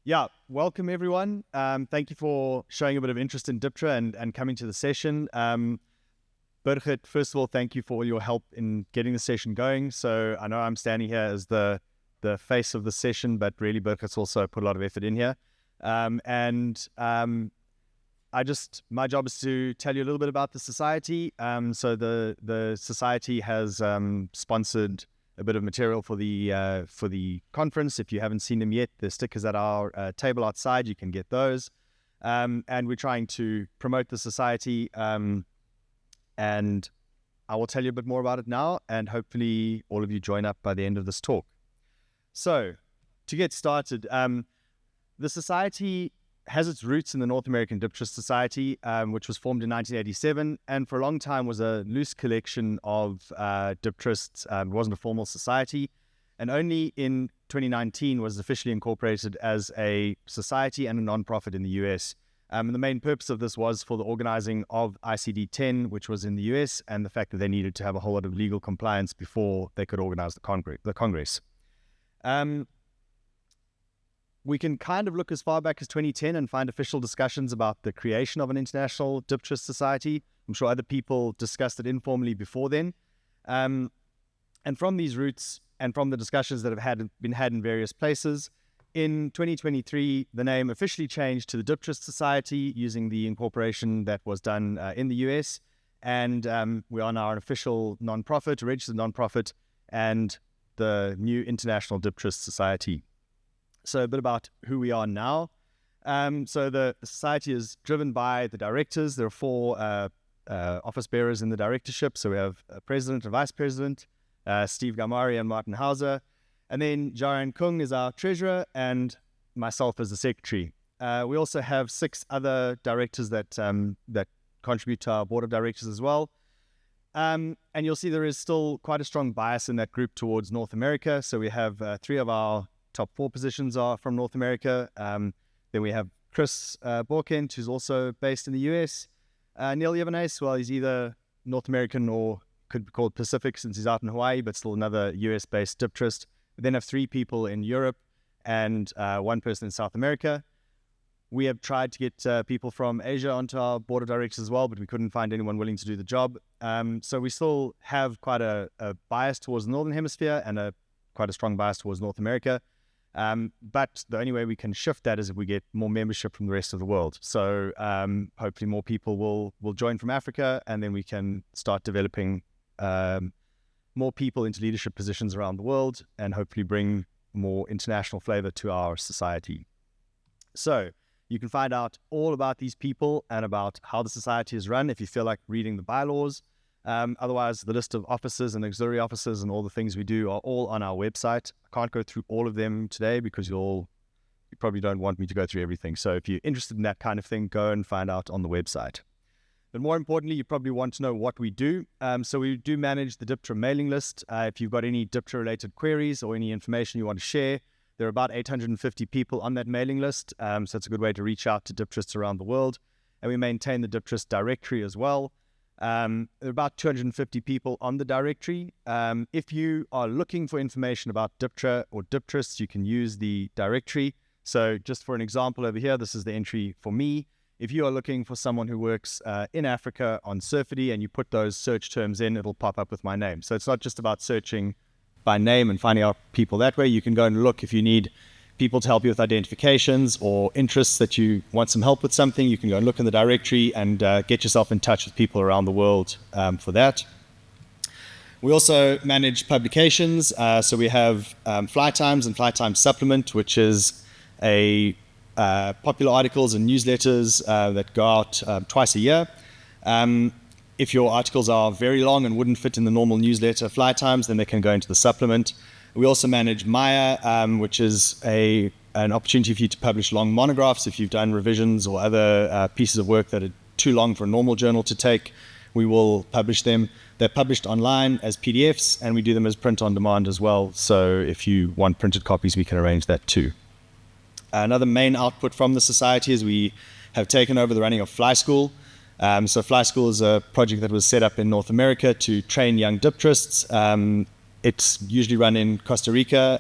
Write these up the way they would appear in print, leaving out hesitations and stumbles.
Yeah, welcome everyone. Thank you for showing a bit of interest in Diptera and coming to the session. Birgit, first of all, thank you for all your help in getting the session going. So I know I'm standing here as the face of the session, but really Birgit's also put a lot of effort in here. My job is to tell you a little bit about the society. So the society has sponsored a bit of material for the conference. If you haven't seen them yet, the stickers at our table outside, you can get those. And we're trying to promote the society. And I will tell you a bit more about it now, and hopefully all of you join up by the end of this talk. So to get started, the society has its roots in the North American Dipterist Society, which was formed in 1987, and for a long time was a loose collection of Dipterists. It wasn't a formal society, and only in 2019 was officially incorporated as a society and a non-profit in the US. And the main purpose of this was for the organizing of ICD-10, which was in the US, and the fact that they needed to have a whole lot of legal compliance before they could organize the Congress. We can kind of look as far back as 2010 and find official discussions about the creation of an international Dipterist society. I'm sure other people discussed it informally before then. And from these roots and from the discussions that have been had in various places, in 2023, the name officially changed to the Dipterist Society using the incorporation that was done in the US. And we are now an official non-profit, a registered non-profit, and the new International Dipterist Society. So a bit about who we are now. So the society is driven by the directors. There are 4 office bearers in the directorship. So we have a president and vice president, Steve Gamari and Martin Hauser. And then Jaren Kung is our treasurer and myself as the secretary. We also have 6 other directors that contribute to our board of directors as well. And you'll see there is still quite a strong bias in that group towards North America. So we have 3 of our top 4 positions are from North America. Then we have Chris Borkent, who's also based in the US. Neil Yavanes, well, he's either North American or could be called Pacific since he's out in Hawaii, but still another US-based Dipterist. We then have 3 people in Europe and 1 person in South America. We have tried to get people from Asia onto our board of directors as well, but we couldn't find anyone willing to do the job. So we still have quite a bias towards the Northern Hemisphere and quite a strong bias towards North America. But the only way we can shift that is if we get more membership from the rest of the world. So hopefully more people will join from Africa, and then we can start developing more people into leadership positions around the world and hopefully bring more international flavor to our society. So you can find out all about these people and about how the society is run if you feel like reading the bylaws. Otherwise, the list of officers and auxiliary officers and all the things we do are all on our website. I can't go through all of them today because you probably don't want me to go through everything. So if you're interested in that kind of thing, go and find out on the website. But more importantly, you probably want to know what we do. So we do manage the Diptera mailing list. If you've got any Diptera-related queries or any information you want to share, there are about 850 people on that mailing list. So it's a good way to reach out to Dipterists around the world. And we maintain the Dipterist directory as well. There are about 250 people on the directory. If you are looking for information about Diptera or Dipterists, you can use the directory. So just for an example over here, this is the entry for me. If you are looking for someone who works in Africa on Surfity and you put those search terms in, it'll pop up with my name. So it's not just about searching by name and finding out people that way. You can go and look if you need people to help you with identifications or interests that you want some help with something. You can go and look in the directory and get yourself in touch with people around the world for that. We also manage publications. So we have Fly Times and Fly Times Supplement, which is a popular articles and newsletters that go out twice a year. If your articles are very long and wouldn't fit in the normal newsletter Fly Times, then they can go into the supplement. We also manage Maya, which is an opportunity for you to publish long monographs if you've done revisions or other pieces of work that are too long for a normal journal to take. We will publish them. They're published online as PDFs, and we do them as print on demand as well. So if you want printed copies, we can arrange that too. Another main output from the society is we have taken over the running of Fly School. So Fly School is a project that was set up in North America to train young Dipterists. It's usually run in Costa Rica,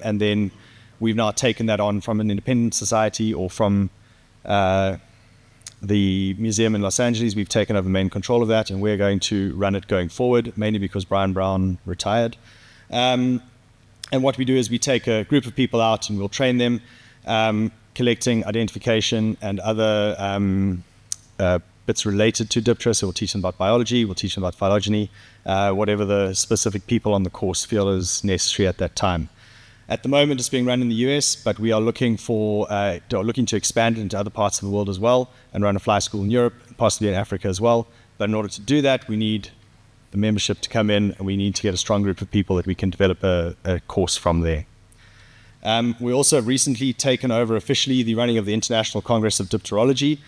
and then we've now taken that on from an independent society or from the museum in Los Angeles. We've taken over main control of that, and we're going to run it going forward, mainly because Brian Brown retired. And what we do is we take a group of people out and we'll train them, collecting identification and other bits related to Diptera. So we'll teach them about biology, we'll teach them about phylogeny, whatever the specific people on the course feel is necessary at that time. At the moment, it's being run in the US, but we are looking to expand it into other parts of the world as well, and run a fly school in Europe, possibly in Africa as well. But in order to do that, we need the membership to come in, and we need to get a strong group of people that we can develop a course from there. We also have recently taken over officially the running of the International Congress of Dipterology.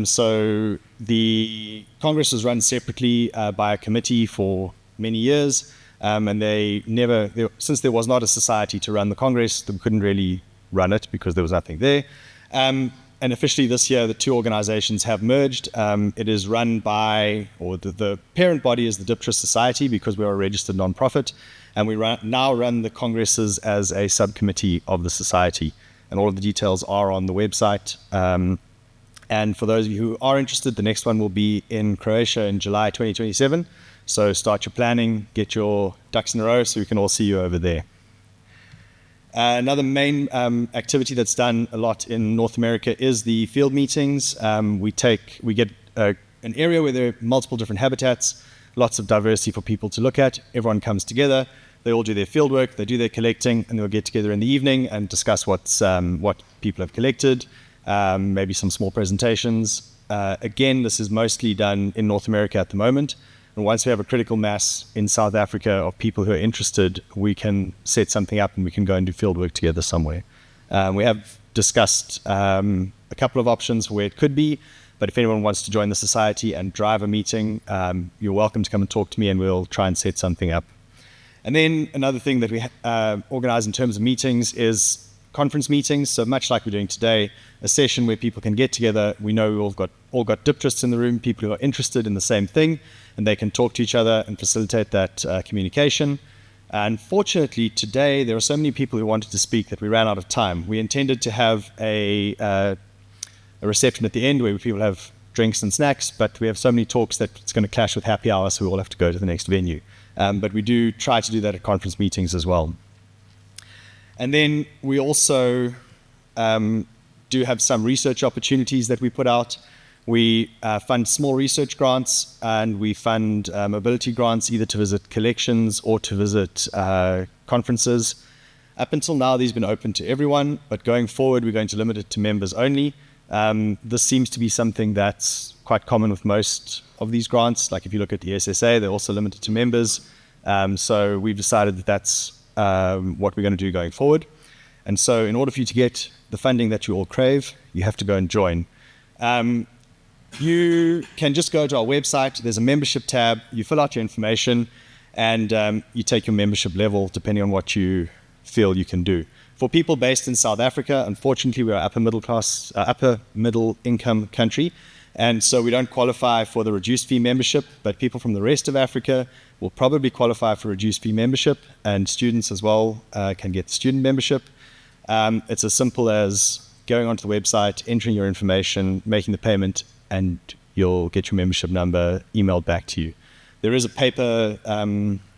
So the Congress was run separately by a committee for many years. And since there was not a society to run the Congress, they couldn't really run it because there was nothing there. And officially this year, the two organizations have merged. It is run by, or the parent body is the Dipterist Society, because we are a registered nonprofit, and we now run the Congresses as a subcommittee of the society. And all of the details are on the website. And for those of you who are interested, the next one will be in Croatia in July 2027. So start your planning, get your ducks in a row so we can all see you over there. Another main activity that's done a lot in North America is the field meetings. We get an area where there are multiple different habitats, lots of diversity for people to look at. Everyone comes together, they all do their field work, they do their collecting, and they'll get together in the evening and discuss what people have collected, maybe some small presentations. Again, this is mostly done in North America at the moment. And once we have a critical mass in South Africa of people who are interested, we can set something up and we can go and do field work together somewhere. We have discussed a couple of options for where it could be, but if anyone wants to join the society and drive a meeting, you're welcome to come and talk to me and we'll try and set something up. And then another thing that we organize in terms of meetings is conference meetings. So much like we're doing today, a session where people can get together. We know we've all got Dipterists in the room, people who are interested in the same thing, and they can talk to each other and facilitate that communication. Unfortunately, today there are so many people who wanted to speak that we ran out of time. We intended to have a reception at the end where people have drinks and snacks, but we have so many talks that it's going to clash with happy hour, so we all have to go to the next venue. But we do try to do that at conference meetings as well. And then we also do have some research opportunities that we put out. We fund small research grants, and we fund mobility grants, either to visit collections or to visit conferences. Up until now, these have been open to everyone, but going forward, we're going to limit it to members only. This seems to be something that's quite common with most of these grants. Like if you look at the ESSA, they're also limited to members. So we've decided that that's what we're going to do going forward. And so in order for you to get the funding that you all crave, you have to go and join. You can just go to our website. There's a membership tab. You fill out your information, and you take your membership level depending on what you feel you can do. For people based in South Africa, unfortunately, we are upper middle income country, and so we don't qualify for the reduced fee membership, but people from the rest of Africa will probably qualify for reduced fee membership, and students as well can get student membership. It's as simple as going onto the website, entering your information, making the payment, and you'll get your membership number emailed back to you. There is a paper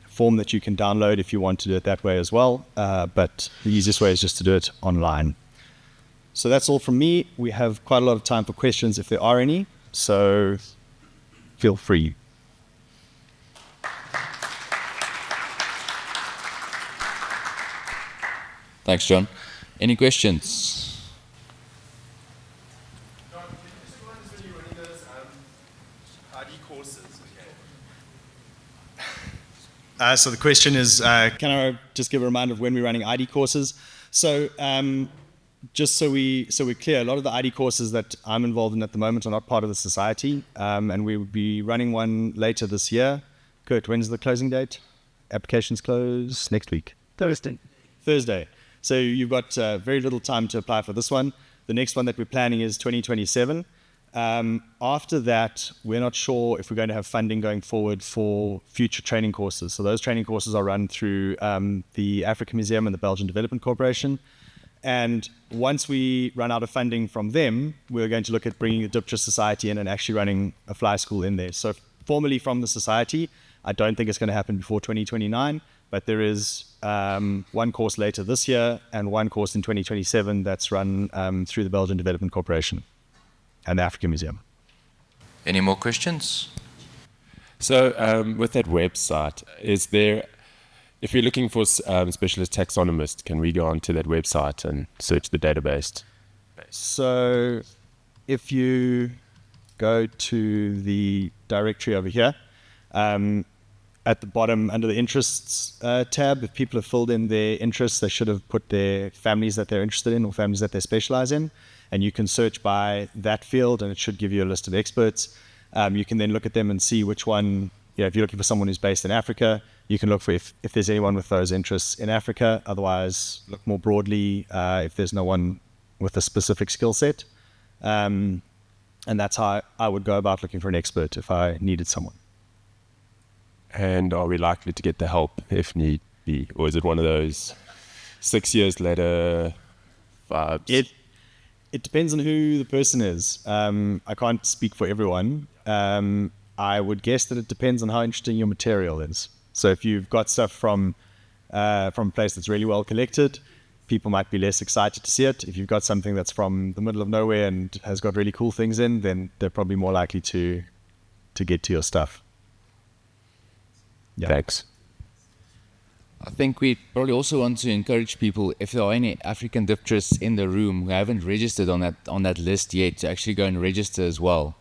form that you can download if you want to do it that way as well, but the easiest way is just to do it online. So that's all from me. We have quite a lot of time for questions if there are any, so feel free. Thanks, John. Any questions? So the question is, can I just give a reminder of when we're running ID courses? So just so we're clear, a lot of the ID courses that I'm involved in at the moment are not part of the society, and we will be running one later this year. Kurt, when's the closing date? Applications close next week. Thursday. So you've got very little time to apply for this one. The next one that we're planning is 2027. After that, we're not sure if we're going to have funding going forward for future training courses. So those training courses are run through the African Museum and the Belgian Development Corporation. And once we run out of funding from them, we're going to look at bringing the Diptera Society in and actually running a fly school in there. So formally from the society, I don't think it's going to happen before 2029, but there is one course later this year and one course in 2027 that's run through the Belgian Development Corporation and the African Museum. Any more questions? So with that website, is there, if you're looking for specialist taxonomists, can we go onto that website and search the database? So if you go to the directory over here, at the bottom under the interests tab, if people have filled in their interests, they should have put their families that they're interested in or families that they specialize in. And you can search by that field and it should give you a list of experts. You can then look at them and see which one, if you're looking for someone who's based in Africa, you can look for if there's anyone with those interests in Africa. Otherwise, look more broadly if there's no one with a specific skill set. And that's how I would go about looking for an expert if I needed someone. And are we likely to get the help if need be? Or is it one of those 6 years later vibes? It depends on who the person is. I can't speak for everyone. I would guess that it depends on how interesting your material is. So if you've got stuff from a place that's really well collected, people might be less excited to see it. If you've got something that's from the middle of nowhere and has got really cool things in, then they're probably more likely to get to your stuff. Yeah. Thanks. I think we probably also want to encourage people, if there are any African Dipterists in the room who haven't registered on that list yet, to actually go and register as well.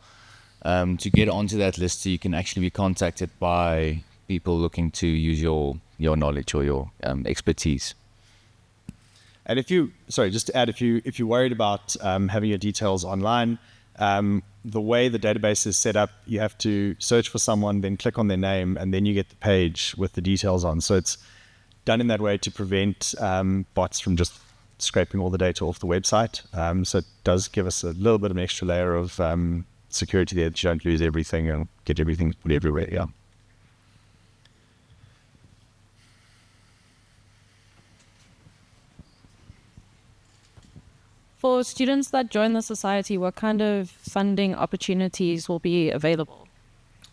To get onto that list, so you can actually be contacted by people looking to use your knowledge or your expertise. And just to add, if you're worried about having your details online, the way the database is set up, you have to search for someone, then click on their name, and then you get the page with the details on. So it's done in that way to prevent bots from just scraping all the data off the website. So it does give us a little bit of an extra layer of security there, that you don't lose everything and get everything put everywhere. Yeah. For students that join the society, what kind of funding opportunities will be available?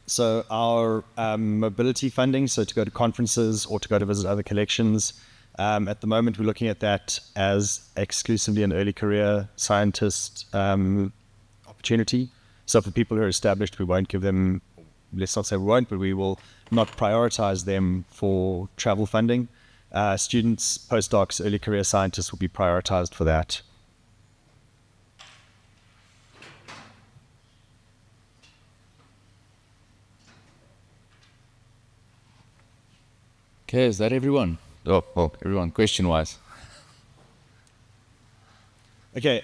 So our mobility funding, so to go to conferences or to go to visit other collections, at the moment we're looking at that as exclusively an early career scientist opportunity. So for people who are established, we won't give them, let's not say we won't, but we will not prioritize them for travel funding. Students, postdocs, early career scientists will be prioritized for that. Okay, is that everyone? Oh, well, everyone, question-wise. Okay,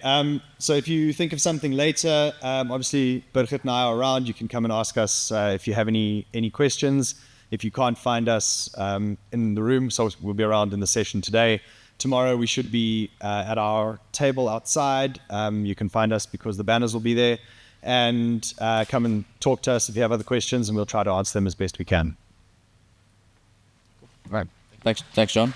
so if you think of something later, obviously Birgit and I are around. You can come and ask us if you have any questions. If you can't find us in the room, so we'll be around in the session today. Tomorrow we should be at our table outside. You can find us because the banners will be there. And come and talk to us if you have other questions, and we'll try to answer them as best we can. Right. Thanks, John.